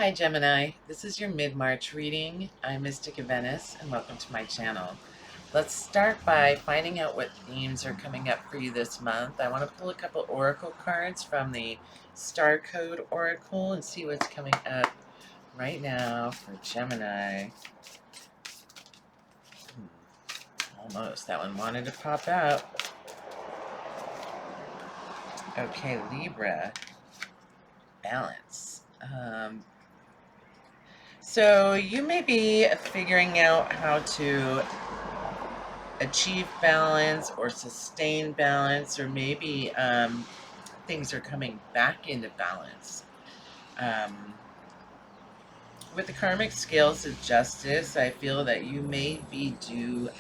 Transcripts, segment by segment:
Hi Gemini, this is your mid-March reading. I'm Mystic Venice and welcome to my channel. Let's start by finding out what themes are coming up for you this month. I want to pull a couple oracle cards from the Star Code Oracle and see what's coming up right now for Gemini. Almost, that one wanted to pop out. Okay, Libra, balance. So you may be figuring out how to achieve balance or sustain balance, or maybe things are coming back into balance. With the karmic scales of justice, I feel that you may be due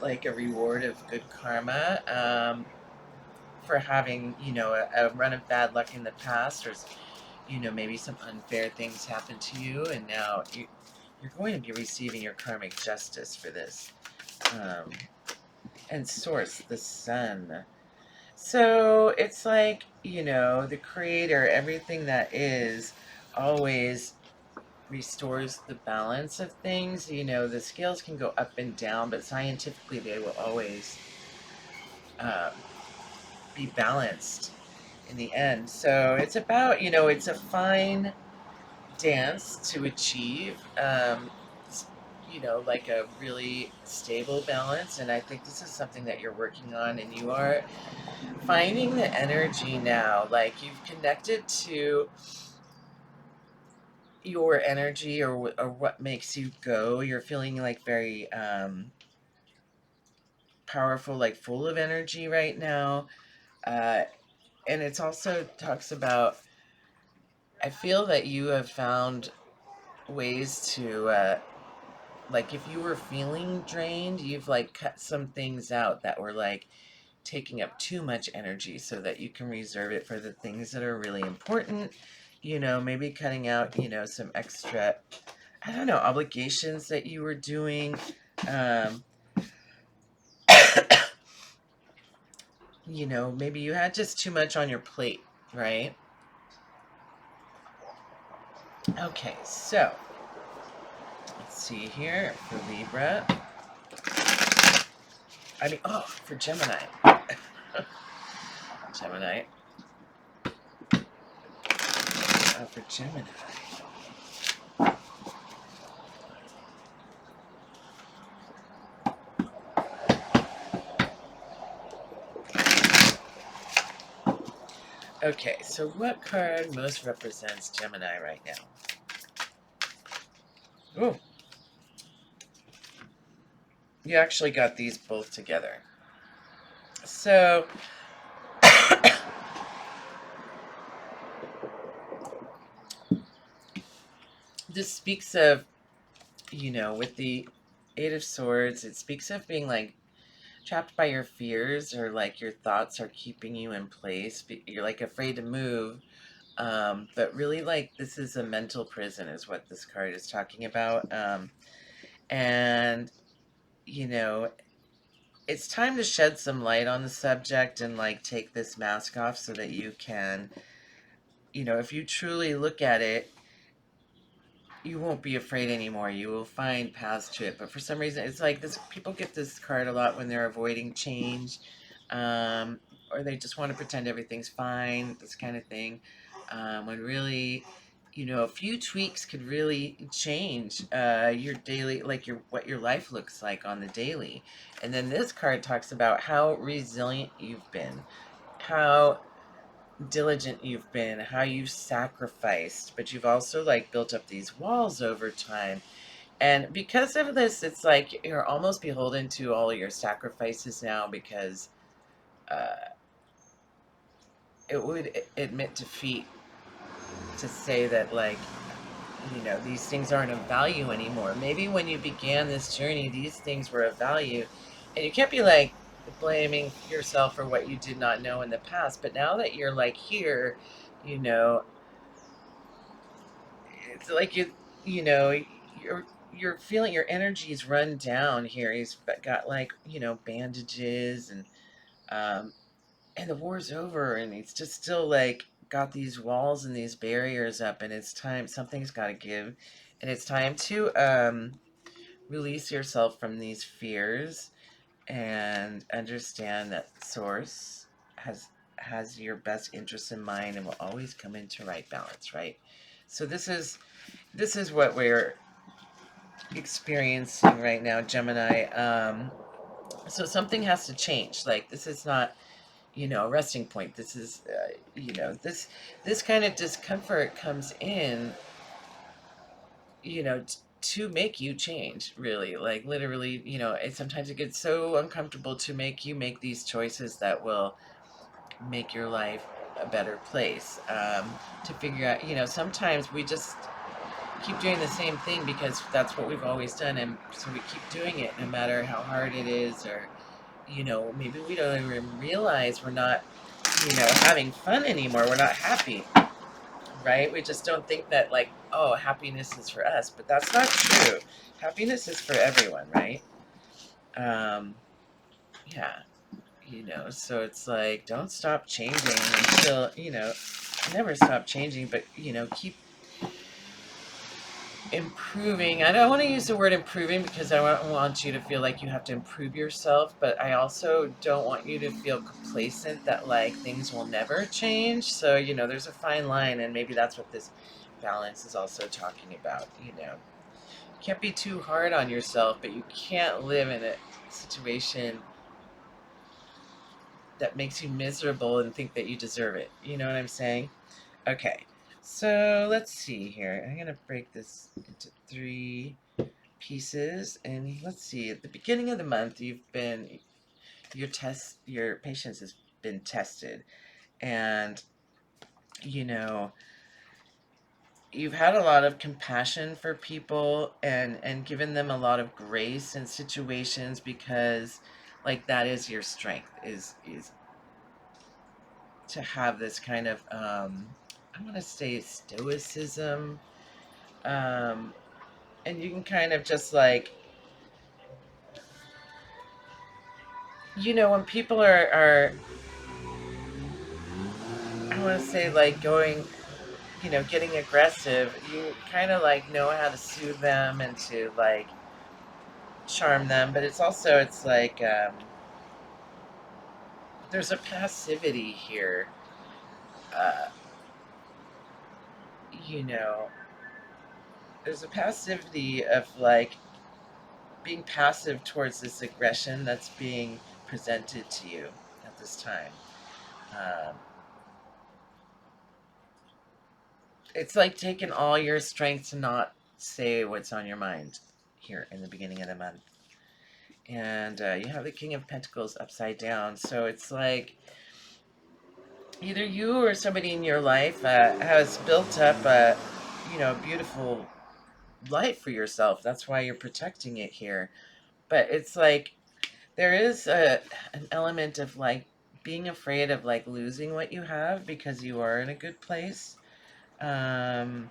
like a reward of good karma for having, a run of bad luck in the past, or maybe some unfair things happen to you, and now you're going to be receiving your karmic justice for this. And source, the sun. So it's like, the creator, everything that is, always restores the balance of things. The scales can go up and down, but scientifically they will always uh, be balanced in the end. So it's about, it's a fine dance to achieve, like a really stable balance. And I think this is something that you're working on, and you are finding the energy now. Like you've connected to your energy, or what makes you go. You're feeling like very powerful, like full of energy right now. Uh, and it's also talks about, I feel that you have found ways to, like if you were feeling drained, you've like cut some things out that were like taking up too much energy so that you can reserve it for the things that are really important. Maybe cutting out, some extra, I don't know, obligations that you were doing. Um, maybe you had just too much on your plate, right? Okay, so let's see here for Libra. For Gemini. Gemini. For Gemini. Okay, so what card most represents Gemini right now? Oh, you actually got these both together. So, this speaks of, with the Eight of Swords, it speaks of being like trapped by your fears, or like your thoughts are keeping you in place. You're like afraid to move. But really, like, this is a mental prison, is what this card is talking about. And, you know, it's time to shed some light on the subject and like take this mask off so that you can, if you truly look at it, you won't be afraid anymore. You will find paths to it. But for some reason, it's like this, people get this card a lot when they're avoiding change, or they just want to pretend everything's fine, this kind of thing. When really, a few tweaks could really change your daily, like what your life looks like on the daily. And then this card talks about how resilient you've been, how diligent you've been, how you've sacrificed, but you've also like built up these walls over time. And because of this, it's like you're almost beholden to all of your sacrifices now, because uh, it would admit defeat to say that, like, these things aren't of value anymore. Maybe when you began this journey, these things were of value, and you can't be like blaming yourself for what you did not know in the past. But now that you're like here, you know, it's like you're feeling your energy's run down here. He's got like, bandages, and the war's over, and he's just still like got these walls and these barriers up, and it's time, something's got to give, and it's time to release yourself from these fears and understand that source has your best interests in mind and will always come into right balance, right? So this is what we're experiencing right now, Gemini. So something has to change. Like, this is not, a resting point. This is, this kind of discomfort comes in, to make you change, really. Like, literally, sometimes it gets so uncomfortable to make you make these choices that will make your life a better place. To figure out, sometimes we just keep doing the same thing because that's what we've always done, and so we keep doing it no matter how hard it is, or maybe we don't even realize we're not, having fun anymore. We're not happy, right? We just don't think that, like, oh, happiness is for us, but that's not true. Happiness is for everyone, right? Um, yeah, so it's like, don't stop changing until, never stop changing, but, keep improving. I don't want to use the word improving because I don't want you to feel like you have to improve yourself, but I also don't want you to feel complacent that, like, things will never change. So, there's a fine line, and maybe that's what this balance is also talking about. You can't be too hard on yourself, but you can't live in a situation that makes you miserable and think that you deserve it. You know what I'm saying? Okay. So let's see here. I'm going to break this into 3 pieces, and let's see, at the beginning of the month, your patience has been tested, and you've had a lot of compassion for people, and given them a lot of grace in situations, because, like, that is your strength, is to have this kind of I want to say stoicism, um and you can kind of just, like, when people are I want to say, like, going, getting aggressive, you kind of, like, know how to soothe them and to, like, charm them, but it's like, there's a passivity here, uh, you know, there's a passivity of, like, being passive towards this aggression that's being presented to you at this time. Um, it's like taking all your strength to not say what's on your mind here in the beginning of the month. And you have the King of Pentacles upside down. So it's like either you or somebody in your life has built up a, beautiful life for yourself. That's why you're protecting it here. But it's like there is an element of, like, being afraid of, like, losing what you have because you are in a good place. Um,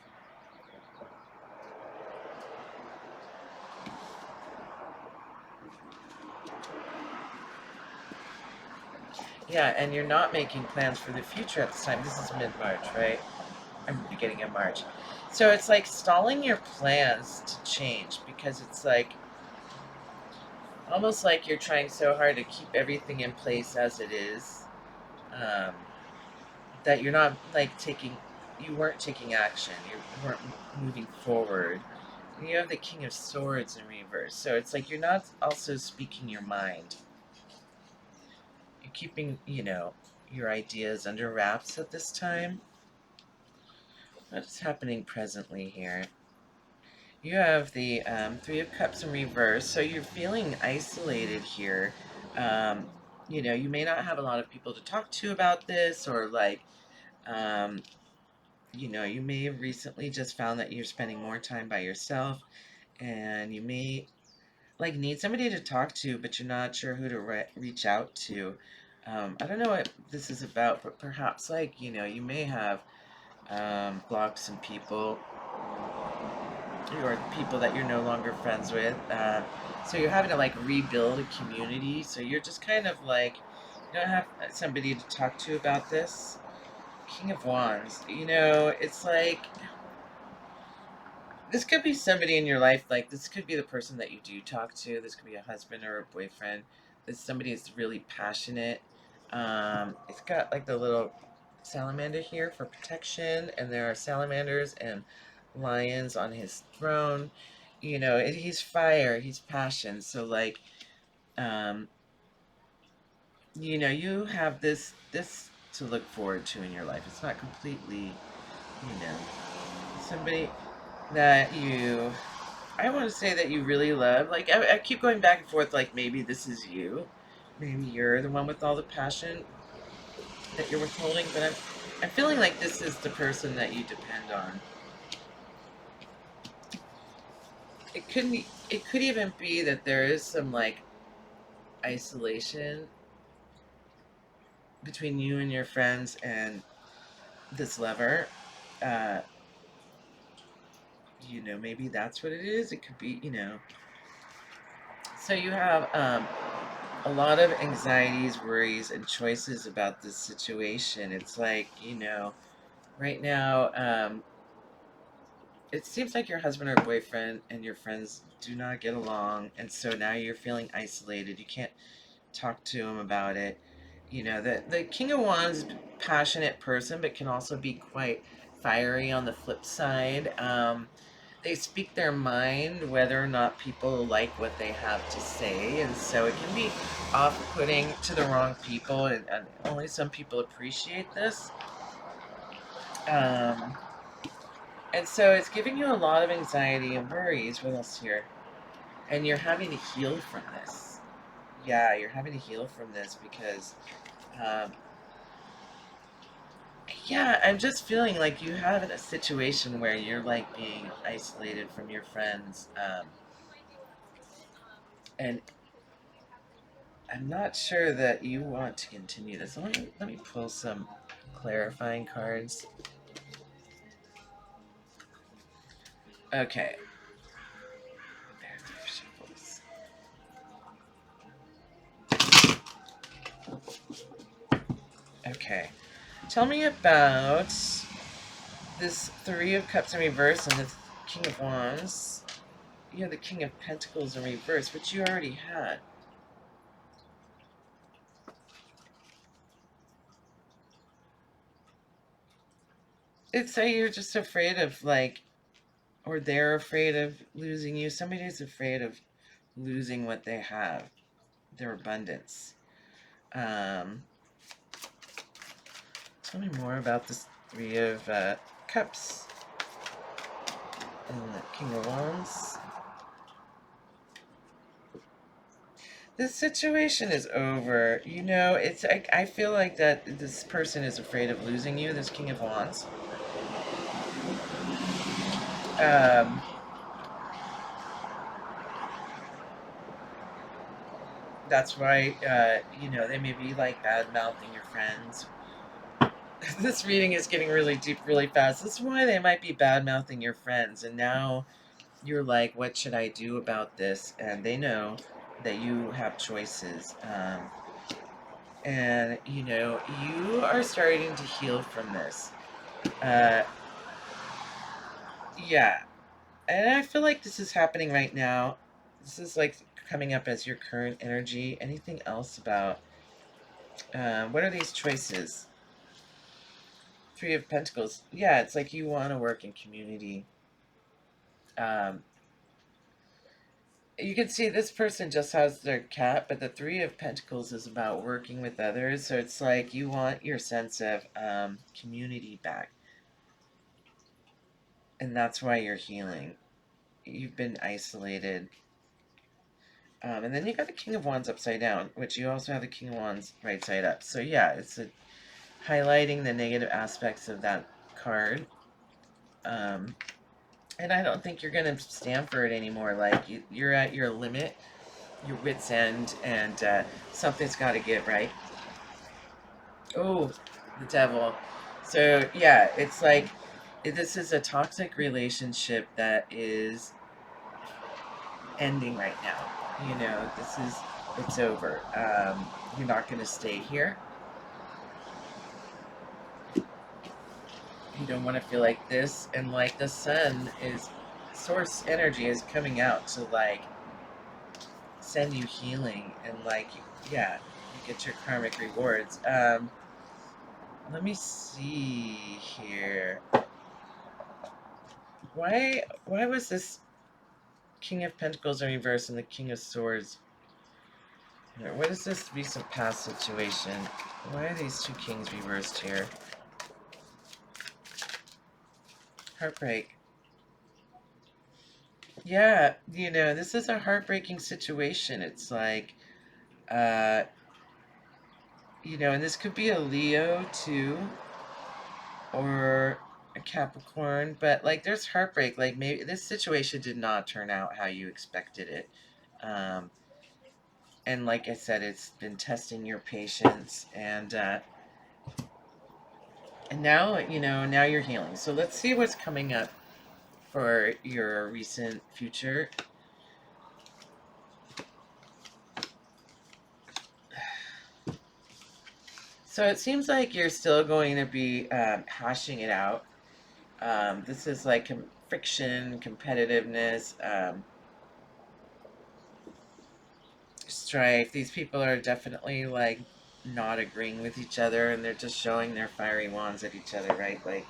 yeah, and you're not making plans for the future at this time. This is mid-March, right? I'm beginning of March. So it's like stalling your plans to change because it's like almost like you're trying so hard to keep everything in place as it is, um, that you're not, like, you weren't taking action, you weren't moving forward. And you have the King of Swords in reverse, so it's like you're not also speaking your mind. You're keeping, your ideas under wraps at this time. What's happening presently here? You have the Three of Cups in reverse, so you're feeling isolated here. Um, you may not have a lot of people to talk to about this, or, like, um, you may have recently just found that you're spending more time by yourself, and you may, like, need somebody to talk to, but you're not sure who to reach out to. I don't know what this is about, but perhaps, like, you may have blocked some people, or people that you're no longer friends with. So you're having to, like, rebuild a community. So you're just kind of like, you don't have somebody to talk to about this. King of Wands. It's like this could be somebody in your life. Like, this could be the person that you do talk to. This could be a husband or a boyfriend. This somebody is really passionate. It's got like the little salamander here for protection, and there are salamanders and lions on his throne. He's fire. He's passion. So like, um, you have this to look forward to in your life. It's not completely, somebody that I want to say that you really love. Like, I keep going back and forth, like, maybe this is you. Maybe you're the one with all the passion that you're withholding, but I'm feeling like this is the person that you depend on. It could even be that there is some, like, isolation between you and your friends and this lover. Uh, maybe that's what it is. It could be, So you have a lot of anxieties, worries, and choices about this situation. It's like, right now, it seems like your husband or boyfriend and your friends do not get along, and so now you're feeling isolated. You can't talk to him about it. The King of Wands is a passionate person, but can also be quite fiery on the flip side. They speak their mind whether or not people like what they have to say, and so it can be off-putting to the wrong people, and only some people appreciate this. Um, and so it's giving you a lot of anxiety and worries. What else here? And you're having to heal from this. Yeah, you're having to heal from this because, um, yeah, I'm just feeling like you have a situation where you're like being isolated from your friends, and I'm not sure that you want to continue this. Let me pull some clarifying cards. Okay. Okay. Tell me about this Three of Cups in reverse and the King of Wands. You have the King of Pentacles in reverse, which you already had. It's like you're just afraid of, like, or they're afraid of losing you. Somebody's afraid of losing what they have, their abundance. Um, Tell me more about this Three of Cups and the King of Wands. This situation is over. It's I feel like that this person is afraid of losing you, this King of Wands. Um, that's why, they may be like bad mouthing your friends. This reading is getting really deep really fast. This is why they might be bad mouthing your friends. And now you're like, what should I do about this? And they know that you have choices. And, you are starting to heal from this. Uh, yeah. And I feel like this is happening right now. This is like coming up as your current energy. Anything else about what are these choices? Three of Pentacles. Yeah, it's like you want to work in community. Um, you can see this person just has their cat, but the Three of Pentacles is about working with others. So it's like you want your sense of community back. And that's why you're healing. You've been isolated. And then you got the King of Wands upside down, which you also have the King of Wands right side up. So yeah, it's highlighting the negative aspects of that card. And I don't think you're going to stand for it anymore. Like, you're at your limit, your wit's end, and something's got to give, right? Oh, the devil. So yeah, it's like this is a toxic relationship that is ending right now. It's over. You're not going to stay here. You don't want to feel like this. And like the sun is, source energy is coming out to like send you healing and like, yeah, you get your karmic rewards. Let me see here. Why was this King of Pentacles in reverse and the King of Swords? What is this recent past situation? Why are these two kings reversed here? Heartbreak. Yeah, this is a heartbreaking situation. It's like, uh, and this could be a Leo too, or a Capricorn, but like there's heartbreak. Like maybe this situation did not turn out how you expected it. Um, and like I said, it's been testing your patience, and now now you're healing. So let's see what's coming up for your recent future. So it seems like you're still going to be hashing it out. This is like friction, competitiveness, strife. These people are definitely like not agreeing with each other, and they're just showing their fiery wands at each other, right? Like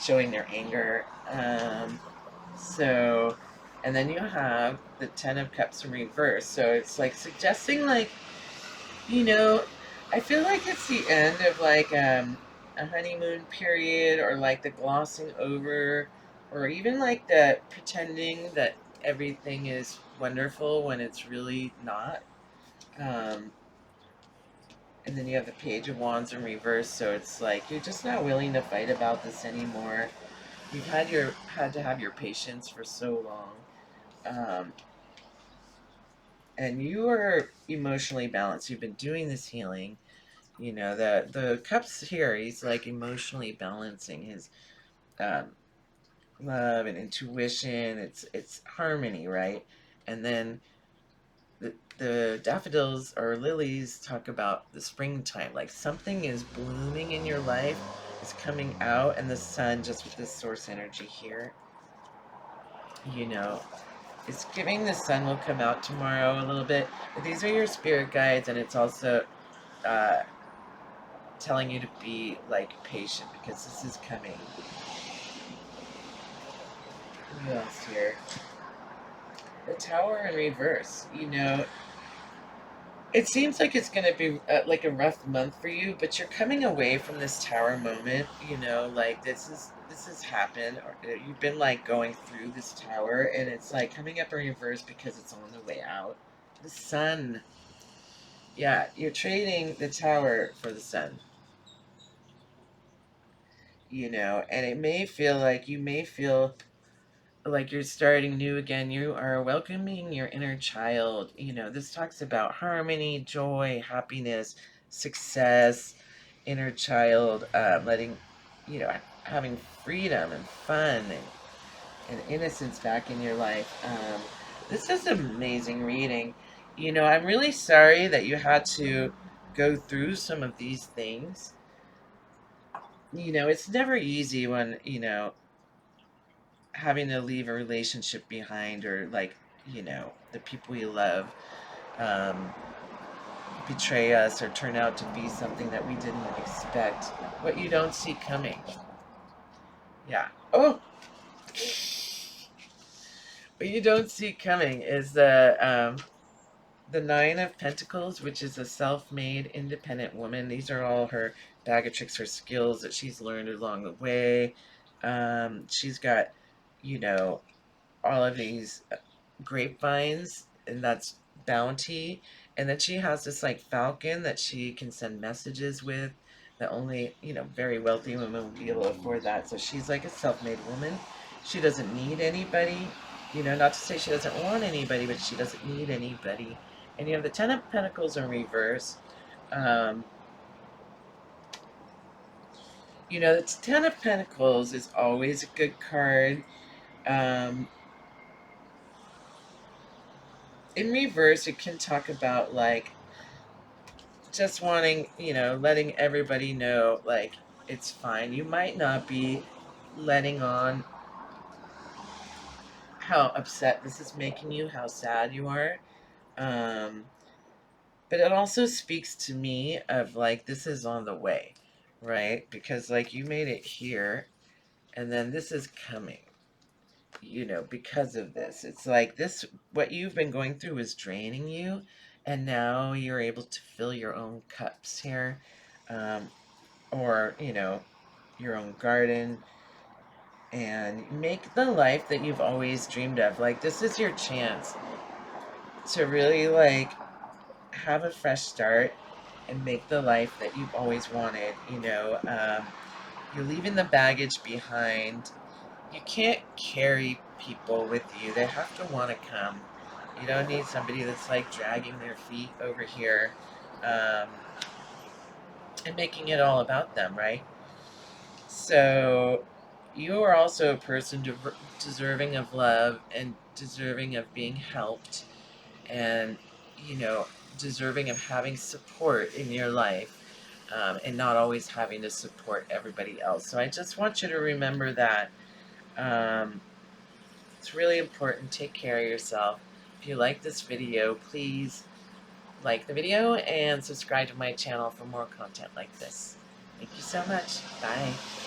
showing their anger. So, and then you have the Ten of Cups in reverse. So it's like suggesting like, you know, I feel like it's the end of like a honeymoon period, or like the glossing over, or even like the pretending that everything is wonderful when it's really not. Um, and then you have the Page of Wands in reverse, so it's like you're just not willing to fight about this anymore. You've had to have your patience for so long. And you are emotionally balanced. You've been doing this healing. The cups here, he's like emotionally balancing his um, love and intuition. It's harmony, right? And then the daffodils or lilies talk about the springtime, like something is blooming in your life, is coming out, and the sun, just with this source energy here, you know it's giving the sun will come out tomorrow a little bit. But these are your spirit guides, and it's also uh, telling you to be like patient because this is coming. Who else here? The Tower in reverse. It seems like it's going to be like a rough month for you, but you're coming away from this Tower moment. Like this has happened. Or, you've been like going through this Tower, and it's like coming up in reverse because it's on the way out. The Sun. Yeah, you're trading the Tower for the Sun. And it may feel like you're starting new again. You are welcoming your inner child. This talks about harmony, joy, happiness, success, inner child, letting, having freedom and fun and innocence back in your life. This is an amazing reading. I'm really sorry that you had to go through some of these things. It's never easy when, having to leave a relationship behind, or like, the people you love um, betray us or turn out to be something that we didn't expect. What you don't see coming. Yeah. Oh, what you don't see coming is the Nine of Pentacles, which is a self-made, independent woman. These are all her bag of tricks, her skills that she's learned along the way. She's got, you know, all of these grapevines, and that's bounty. And then she has this like falcon that she can send messages with, that only, very wealthy women will be able to afford that. So she's like a self-made woman. She doesn't need anybody. Not to say she doesn't want anybody, but she doesn't need anybody. And you have the Ten of Pentacles in reverse. Um, the Ten of Pentacles is always a good card. Um, in reverse, it can talk about like just wanting, letting everybody know, like, It's fine. You might not be letting on how upset this is making you, how sad you are. Um, but it also speaks to me of like this is on the way, right? Because like you made it here and then this is coming, because of this. It's like this, what you've been going through is draining you, and now you're able to fill your own cups here, um, or, your own garden, and make the life that you've always dreamed of. Like, this is your chance to really, like, have a fresh start and make the life that you've always wanted. You're leaving the baggage behind. You can't carry people with you. They have to want to come. You don't need somebody that's like dragging their feet over here, um, and making it all about them, right? So you are also a person deserving of love and deserving of being helped, and, you know, deserving of having support in your life, and not always having to support everybody else. So I just want you to remember that. Um, It's really important. Take care of yourself. If you like this video, please like the video and subscribe to my channel for more content like this. Thank you so much. Bye.